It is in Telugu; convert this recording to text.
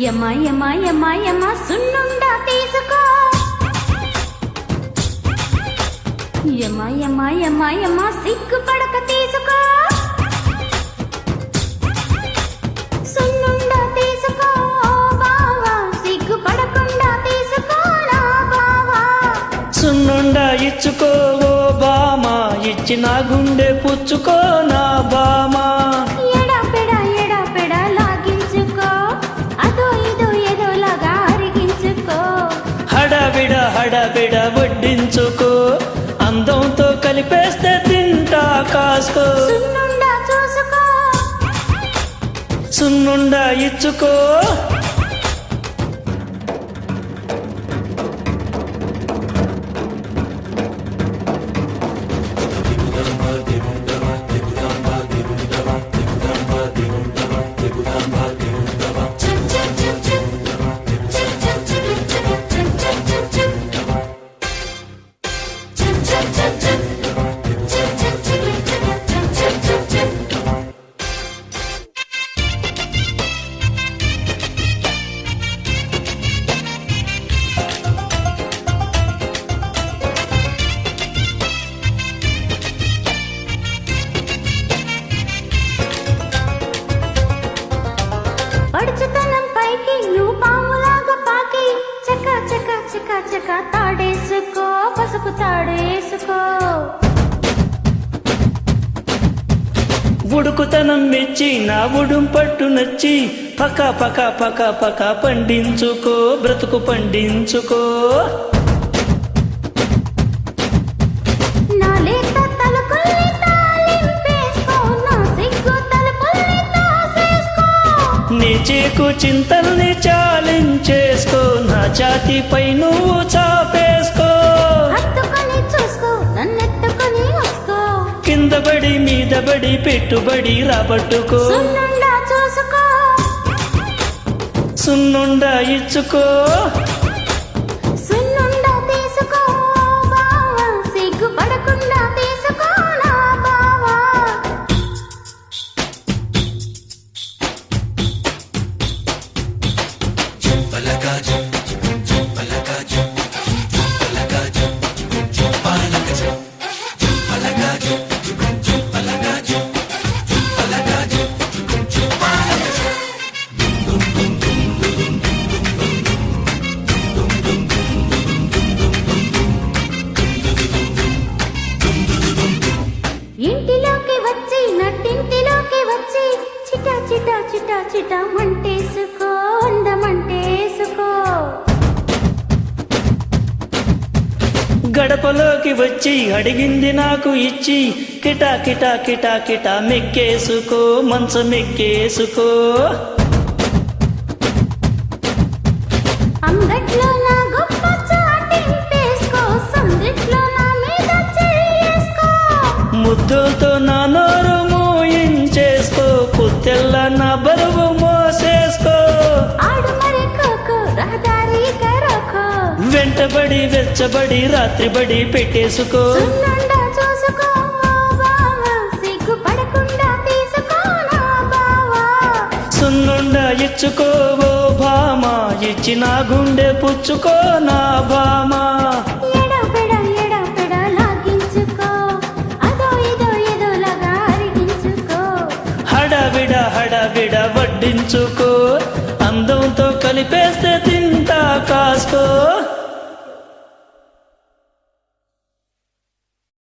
యమ యమ యమ యమ సున్నుండా తీసుకో యమ యమ యమ యమ సిగ్గు పడక తీసుకో సున్నుండా తీసుకో బావా సిగ్గు పడకుండా తీసుకో నా బావా సున్నుండా ఇచ్చుకో ఓ బామా ఇచ్చి నా గుండె పుచ్చుకో నా బామా హడబిడ వడ్డించుకో అందంతో కలిపేస్తే తింటా కాసుకో సున్నుండా చూసుకో సున్నుండా ఇచ్చుకో పడుచుతనం పైకి నువ్వు పాములాగా పాకి చక చక చక చక తాడేసుకో పసుపు తాడేసుకో ఉడుకుతనం మెచ్చి నా ఉడుం పట్టు నచ్చి పక పక పక పక పండించుకో బ్రతుకు పండించుకో నా లేత తలుపుల్ని తాళింపేసుకో నా సిగ్గు తలుపుల్ని తోసేసుకో నీ చీకు చింతల్ని చాలించేసుకో నా ఛాతీపై నువ్వు చాపేసుకో హత్తుకొని చూసుకో నన్నెత్తుకొని వసుకో కిందబడి మీదబడి పెట్టుబడి రాబట్టుకో సున్నుండా చూసుకో సున్నుండా ఇచ్చుకో సున్నుండా తీసుకో బావా సిగ్గు పడకుండా తీసుకో నా బావా ఇంటిలోకి వచ్చి నట్టింటిలోకి వచ్చి చిట చిట చిట చిట మంటేసుకో అందమంటేసుకో గడపలోకి వచ్చి అడిగింది నాకు ఇచ్చి కిటా కిటా కిటా కిటా మెక్కేసుకో మంచం ఎక్కేసుకో అంగట్లో నా గొప్ప చాటింపేసుకో సందిట్లో నా మీద చెయ్యేసుకో ముద్దులతో నా నోరు మోయించేసుకో పుత్తెల్ల నా బరువు మోసేసుకో ఆడు మరి కోకో రహదారి కరోకో వెంటబడి వెచ్చబడి రాత్రిబడి పెట్టేసుకో సున్నుండా చూసుకో బావా సిగ్గు పడకుండా తీసుకో నా బావా సున్నుండా ఇచ్చుకో ఓ భామా ఇచ్చి నా గుండె పుచ్చుకో నా భామా ఎడపెడ లాగించుకో అదో ఇదో ఏదోలాగా అరిగించుకో హడబిడ వడ్డించుకో అందంతో కలిపేస్తే తింటా కాసుకో